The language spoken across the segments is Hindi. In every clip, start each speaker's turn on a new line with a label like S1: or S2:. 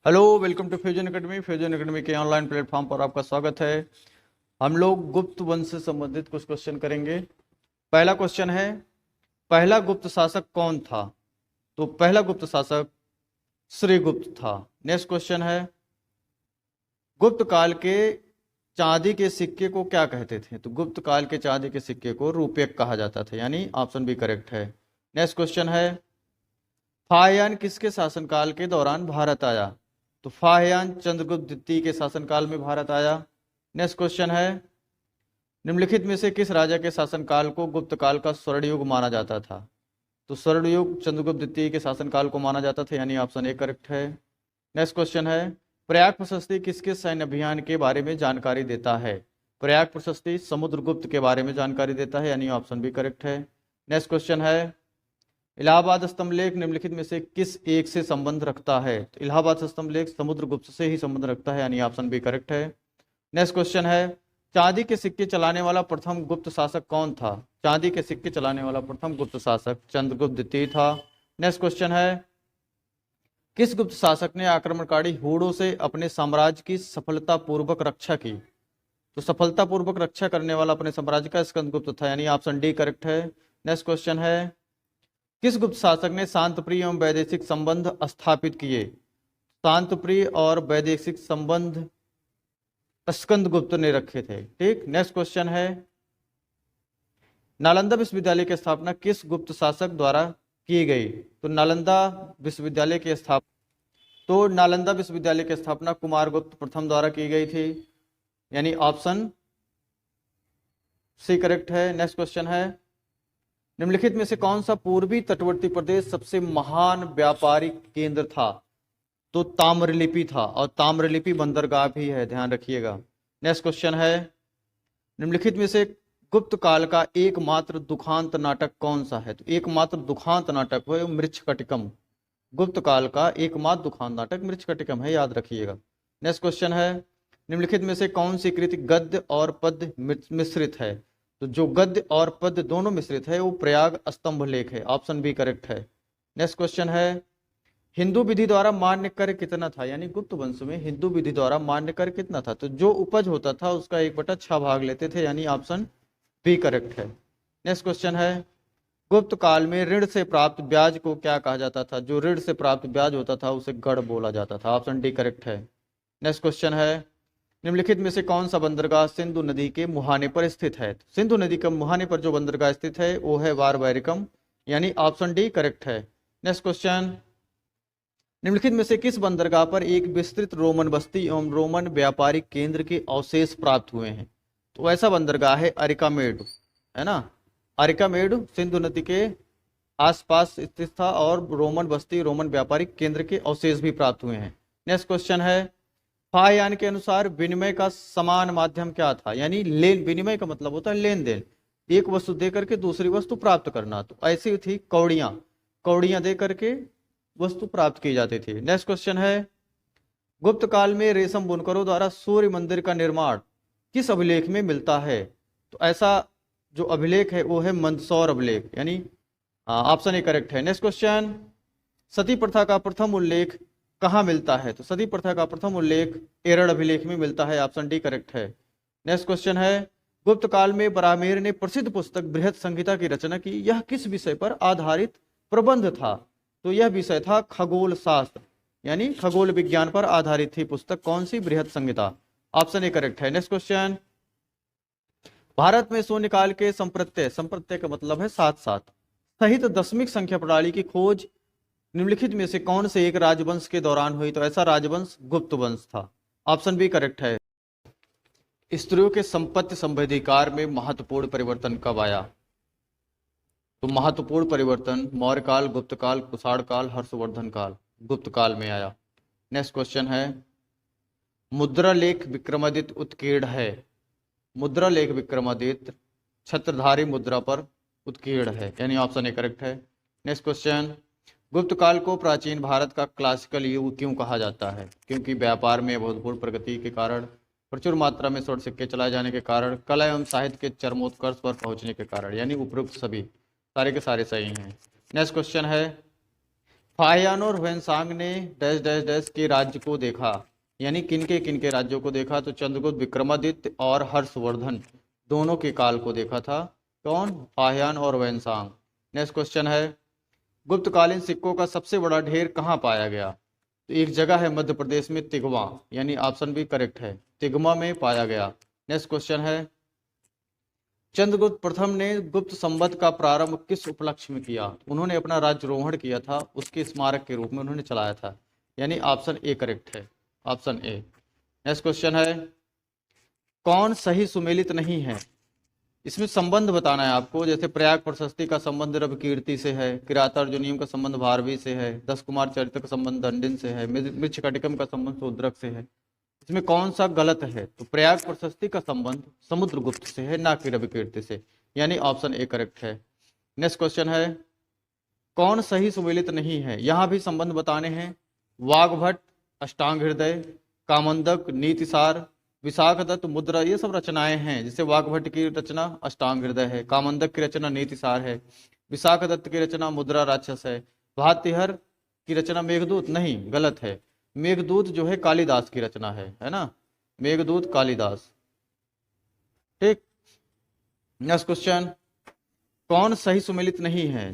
S1: Hello, welcome to fusion academy. Fusion academy के ऑनलाइन प्लेटफॉर्म पर आपका स्वागत है। हम लोग गुप्त वंश से संबंधित कुछ क्वेश्चन करेंगे। पहला क्वेश्चन है, पहला गुप्त शासक कौन था? तो पहला गुप्त शासक श्रीगुप्त था। नेक्स्ट क्वेश्चन है, गुप्त काल के चांदी के सिक्के को क्या कहते थे? तो गुप्त काल के चांदी के सिक्के को रूपक कहा जाता था, यानी ऑप्शन बी करेक्ट है। नेक्स्ट क्वेश्चन है, फाहियान किसके शासनकाल के दौरान भारत आया? तो फाहियान चंद्रगुप्त द्वितीय के शासनकाल में भारत आया। नेक्स्ट क्वेश्चन है, निम्नलिखित में से किस राजा के शासनकाल को गुप्त काल का स्वर्ण युग माना जाता था? तो स्वर्ण युग चंद्रगुप्त द्वितीय के शासनकाल को माना जाता था, यानी ऑप्शन ए करेक्ट है। नेक्स्ट क्वेश्चन है, प्रयाग प्रशस्ति किसके सैन्य अभियान के बारे में जानकारी देता है? प्रयाग प्रशस्ति समुद्रगुप्त के बारे में जानकारी देता है, यानी ऑप्शन बी करेक्ट है। नेक्स्ट क्वेश्चन है, इलाहाबाद स्तंभलेख निम्नलिखित में से किस एक से संबंध रखता है? तो इलाहाबाद स्तंभलेख समुद्रगुप्त से ही संबंध रखता है, यानी ऑप्शन बी करेक्ट है। नेक्स्ट क्वेश्चन है, चांदी के सिक्के चलाने वाला प्रथम गुप्त शासक कौन था? चांदी के सिक्के चलाने वाला प्रथम गुप्त शासक चंद्रगुप्त द्वितीय था। नेक्स्ट क्वेश्चन है, किस गुप्त शासक ने आक्रमणकारी हूणों से अपने साम्राज्य की सफलतापूर्वक रक्षा की? तो सफलतापूर्वक रक्षा करने वाला अपने साम्राज्य का स्कंदगुप्त था, यानी ऑप्शन डी करेक्ट है। नेक्स्ट क्वेश्चन है, किस गुप्त शासक ने शांतप्रिय एवं वैदेशिक संबंध स्थापित किए? शांतप्रिय और वैदेशिक संबंध स्कंदगुप्त ने रखे थे। ठीक। नेक्स्ट क्वेश्चन है, नालंदा विश्वविद्यालय की स्थापना किस गुप्त शासक द्वारा की गई? तो नालंदा विश्वविद्यालय की स्थापना कुमारगुप्त प्रथम द्वारा की गई थी, यानी ऑप्शन सी करेक्ट है। नेक्स्ट क्वेश्चन है, निम्नलिखित में से कौन सा पूर्वी तटवर्ती प्रदेश सबसे महान व्यापारिक केंद्र था? तो ताम्रलिपि था, और ताम्रलिपि बंदरगाह भी है, ध्यान रखिएगा। नेक्स्ट क्वेश्चन है, निम्नलिखित में से गुप्त काल का एकमात्र दुखांत नाटक कौन सा है? तो एकमात्र दुखांत नाटक है मृच्छकटिकम। गुप्त काल का एकमात्र दुखांत नाटक मृच्छकटिकम है, याद रखिएगा। नेक्स्ट क्वेश्चन है, निम्नलिखित में से कौन सी कृति गद्य और पद्य मिश्रित है? तो जो गद्य और पद्य दोनों मिश्रित है वो प्रयाग स्तंभ लेख है, ऑप्शन बी करेक्ट है। नेक्स्ट क्वेश्चन है, हिंदू विधि द्वारा मान्य कर कितना था? यानी गुप्त वंश में हिंदू विधि द्वारा मान्य कर कितना था? तो जो उपज होता था उसका 1/6 भाग लेते थे, यानी ऑप्शन बी करेक्ट है। नेक्स्ट क्वेश्चन है, गुप्त काल में ऋण से प्राप्त ब्याज को क्या कहा जाता था? जो ऋण से प्राप्त ब्याज होता था उसे गढ़ बोला जाता था, ऑप्शन डी करेक्ट है। नेक्स्ट क्वेश्चन है, निम्नलिखित में से कौन सा बंदरगाह सिंधु नदी के मुहाने पर स्थित है? सिंधु नदी के मुहाने पर जो बंदरगाह स्थित है वो है वारबैरिकम, यानी ऑप्शन डी करेक्ट है। नेक्स्ट क्वेश्चन, निम्नलिखित में से किस बंदरगाह पर एक विस्तृत रोमन बस्ती एवं रोमन व्यापारिक केंद्र के अवशेष प्राप्त हुए हैं? तो ऐसा बंदरगाह है अरिकामेड, है ना। अरिकामेड सिंधु नदी के आसपास स्थित था और रोमन बस्ती रोमन व्यापारिक केंद्र के अवशेष भी प्राप्त हुए हैं। नेक्स्ट क्वेश्चन है, फाहियान के अनुसार विनिमय का समान माध्यम क्या था? यानी लेन, विनिमय का मतलब होता है लेन देन, एक वस्तु दे करके दूसरी वस्तु प्राप्त करना। तो ऐसी थी कौड़ियां, कौड़ियां दे करके वस्तु प्राप्त की जाती थी। नेक्स्ट क्वेश्चन है, गुप्त काल में रेशम बुनकरों द्वारा सूर्य मंदिर का निर्माण किस अभिलेख में मिलता है? तो ऐसा जो अभिलेख है वो है मंदसौर अभिलेख, यानी ऑप्शन ए करेक्ट है। नेक्स्ट क्वेश्चन, सती प्रथा का प्रथम उल्लेख कहाँ मिलता है? तो सती प्रथा का प्रथम उल्लेख एरड़ अभिलेख में मिलता है, ऑप्शन डी करेक्ट है। नेक्स्ट क्वेश्चन है, गुप्त काल में बरामेर ने प्रसिद्ध पुस्तक बृहद संहिता की रचना की, यह किस विषय पर आधारित प्रबंध था? तो यह विषय था खगोल शास्त्र, यानी खगोल विज्ञान पर आधारित थी पुस्तक। कौन सी? बृहद संहिता, ऑप्शन ए करेक्ट है। नेक्स्ट क्वेश्चन, भारत में शून्यकाल के संप्रत्यय, संप्रत्यय का मतलब है साथ साथ, सहित दशमिक संख्या प्रणाली की खोज निम्नलिखित में से कौन से एक राजवंश के दौरान हुई? तो ऐसा राजवंश गुप्त वंश था, ऑप्शन बी करेक्ट है। स्त्रियों के संपत्ति संबंधिकार में महत्वपूर्ण परिवर्तन कब आया? तो महत्वपूर्ण परिवर्तन मौर्य काल, गुप्त काल, कुषाण काल, हर्षवर्धन काल, गुप्त काल में आया। नेक्स्ट क्वेश्चन है, मुद्रा लेख विक्रमादित्य उत्कीर्ण है। मुद्रा लेख विक्रमादित्य छत्रधारी मुद्रा पर उत्कीर्ण है, यानी ऑप्शन ए करेक्ट है। नेक्स्ट क्वेश्चन, गुप्त काल को प्राचीन भारत का क्लासिकल युग क्यों कहा जाता है? क्योंकि व्यापार में अभूतपूर्व प्रगति के कारण, प्रचुर मात्रा में स्वर्ण सिक्के चलाए जाने के कारण, कला एवं साहित्य के चरमोत्कर्ष पर पहुंचने के कारण, यानी उपरोक्त सभी सारे के सारे सही हैं। नेक्स्ट क्वेश्चन है, फाहियान और ह्वेनसांग ने डैश डैश डैश के राज्य को देखा, यानी किनके राज्यों को देखा, तो चंद्रगुप्त, विक्रमादित्य और हर्षवर्धन दोनों के काल को देखा था। कौन? फाहियान और ह्वेनसांग। नेक्स्ट क्वेश्चन है, गुप्तकालीन सिक्कों का सबसे बड़ा ढेर कहाँ पाया गया? तो एक जगह है मध्य प्रदेश में, तिगवा, यानी ऑप्शन बी करेक्ट है, तिगवा में पाया गया। नेक्स्ट क्वेश्चन है, चंद्रगुप्त प्रथम ने गुप्त संवत का प्रारंभ किस उपलक्ष्य में किया? उन्होंने अपना राज्यारोहण किया था, उसके स्मारक के रूप में उन्होंने चलाया था, यानी ऑप्शन ए करेक्ट है, ऑप्शन ए। नेक्स्ट क्वेश्चन है, कौन सही सुमेलित नहीं है? इसमें संबंध बताना है आपको, जैसे प्रयाग प्रशस्ति का संबंध रविकीर्ति से है, किरातार्जुनीयम का संबंध भारवी से है, 10 कुमार चरित्र का संबंध दंडिन से है, मृच्छकटिकम का संबंध शूद्रक से है। इसमें कौन सा गलत है? तो प्रयाग प्रशस्ति का संबंध समुद्रगुप्त से है, ना कि रविकीर्ति से, यानी ऑप्शन ए करेक्ट है। नेक्स्ट क्वेश्चन है, कौन सही सुमेलित नहीं है? यहां भी संबंध बताने हैं। वाग्भट, अष्टांग हृदय, कामंदक, नीतिसार, विशाखदत्त, मुद्रा, ये सब रचनाएं हैं। जैसे वाग्भट की रचना अष्टांग हृदय है, कामंदक की रचना नीतिसार है, विशाखदत्त की रचना मुद्रा राक्षस है, भातिहर की रचना मेघदूत, नहीं गलत है, मेघदूत जो है कालिदास की रचना है ना, मेघदूत कालिदास। ठीक। नेक्स्ट क्वेश्चन, कौन सही सुमेलित नहीं है?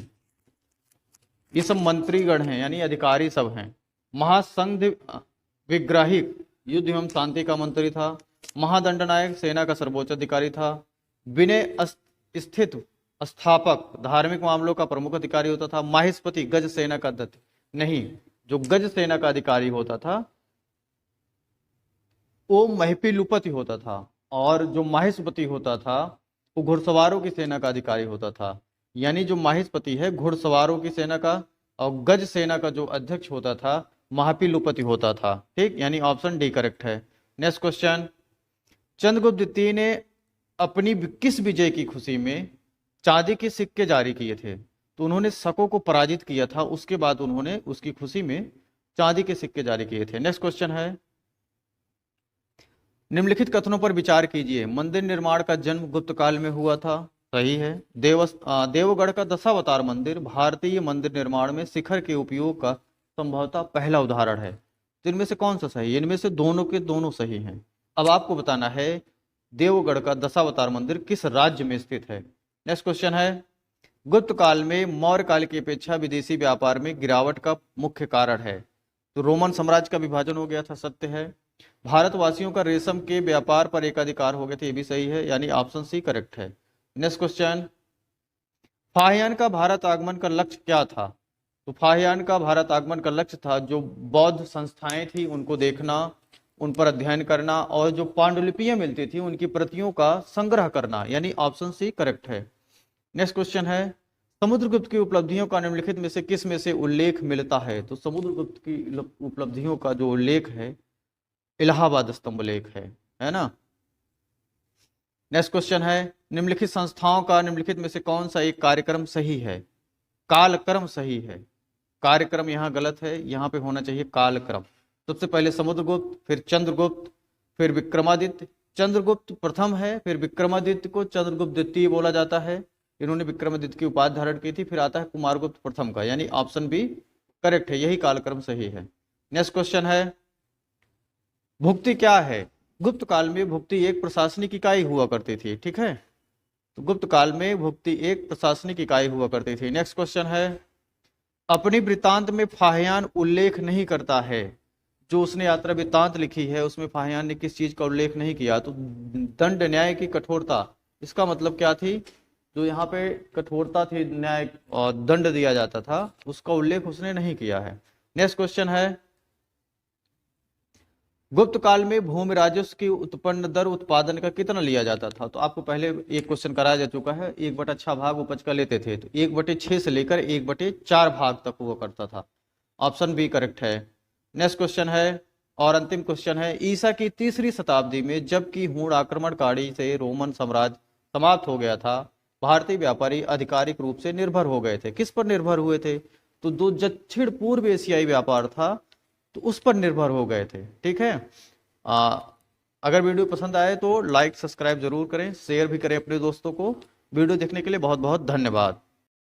S1: ये सब मंत्रीगण हैं, यानी अधिकारी सब हैं। महासंघ विग्राहिक युद्ध एवं शांति का मंत्री था, महादंडनायक सेना का सर्वोच्च अधिकारी था, विनय स्थित स्थापक धार्मिक मामलों का प्रमुख अधिकारी होता था, माहिष्पति गज सेना का अध्यक्ष, नहीं, जो गज सेना का अधिकारी होता था वो महिपिलुपति होता था, और जो माहिष्पति होता था वो घुड़सवारों की सेना का अधिकारी होता था। यानी जो माहिष्पति है घुड़सवारों की सेना का, और गज सेना का जो अध्यक्ष होता था महापिलुपति होता था। ठीक, यानी ऑप्शन डी करेक्ट है। नेक्स्ट क्वेश्चन, चंद्रगुप्त द्वितीय ने अपनी किस विजय की खुशी में चांदी के सिक्के जारी किए थे? तो उन्होंने शकों को पराजित किया था, उसके बाद उन्होंने उसकी खुशी में चांदी के सिक्के जारी किए थे। नेक्स्ट क्वेश्चन है, निम्नलिखित कथनों पर विचार कीजिए। मंदिर निर्माण का जन्म गुप्त काल में हुआ था, सही है। देवगढ़ का दशावतार मंदिर भारतीय मंदिर निर्माण में शिखर के उपयोग का संभवतः पहला उदाहरण है। तो इनमें से कौन सा सही है? इनमें से दोनों के दोनों सही हैं। अब आपको बताना है देवगढ़ का दशावतार मंदिर किस राज्य में स्थित है। नेक्स्ट क्वेश्चन है, गुप्त काल में मौर्य काल की अपेक्षा विदेशी व्यापार में गिरावट का मुख्य कारण है? तो रोमन साम्राज्य का विभाजन हो गया था, सत्य है। भारतवासियों का रेशम के व्यापार पर एकाधिकार हो गए थे, ये भी सही है, यानी ऑप्शन सी करेक्ट है। नेक्स्ट क्वेश्चन, फाहियान का भारत आगमन का लक्ष्य क्या था? तो फाहियान का भारत आगमन का लक्ष्य था जो बौद्ध संस्थाएं थी उनको देखना, उन पर अध्ययन करना, और जो पांडुलिपियां मिलती थी उनकी प्रतियों का संग्रह करना, यानी ऑप्शन सी करेक्ट है। नेक्स्ट क्वेश्चन है, समुद्रगुप्त की उपलब्धियों का निम्नलिखित में से किस में से उल्लेख मिलता है? तो समुद्रगुप्त की उपलब्धियों का जो उल्लेख है इलाहाबाद स्तंभ लेख है ना। नेक्स्ट क्वेश्चन है, निम्नलिखित संस्थाओं का निम्नलिखित में से कौन सा एक कार्यक्रम सही है? कालक्रम सही है, कार्यक्रम यहाँ गलत है, यहाँ पे होना चाहिए कालक्रम। सबसे पहले समुद्रगुप्त, फिर चंद्रगुप्त, फिर विक्रमादित्य। चंद्रगुप्त प्रथम है, फिर विक्रमादित्य को चंद्रगुप्त द्वितीय बोला जाता है, इन्होंने विक्रमादित्य की उपाधि धारण की थी। फिर आता है कुमारगुप्त प्रथम का, यानी ऑप्शन बी करेक्ट है, यही कालक्रम सही है। नेक्स्ट क्वेश्चन है, भुक्ति क्या है? गुप्त काल में भुक्ति एक प्रशासनिक इकाई हुआ करती थी, ठीक है, तो गुप्त काल में भुक्ति एक प्रशासनिक इकाई हुआ करती थी। नेक्स्ट क्वेश्चन है, अपनी वृत्तांत में फाहियान उल्लेख नहीं करता है, जो उसने यात्रा वृत्तांत लिखी है उसमें फाहियान ने किस चीज का उल्लेख नहीं किया? तो दंड न्याय की कठोरता, इसका मतलब क्या थी? जो यहाँ पे कठोरता थी, न्याय और दंड दिया जाता था, उसका उल्लेख उसने नहीं किया है। नेक्स्ट क्वेश्चन है, गुप्त काल में भूमि राजस्व की उत्पन्न दर उत्पादन का कितना लिया जाता था? तो आपको पहले एक क्वेश्चन कराया जा चुका है, 1/6 भाग उपज का लेते थे, तो 1/6 से लेकर 1/4 भाग तक हुआ करता था, ऑप्शन बी करेक्ट है। नेक्स्ट क्वेश्चन है और अंतिम क्वेश्चन है, ईसा की 3री शताब्दी में जबकि हूण आक्रमणकारी से रोमन साम्राज्य समाप्त हो गया था, भारतीय व्यापारी आधिकारिक रूप से निर्भर हो गए थे। किस पर निर्भर हुए थे? तो जो दक्षिण पूर्व एशियाई व्यापार था तो उस पर निर्भर हो गए थे, ठीक है। अगर वीडियो पसंद आए तो लाइक सब्सक्राइब जरूर करें, शेयर भी करें अपने दोस्तों को। वीडियो देखने के लिए बहुत बहुत धन्यवाद।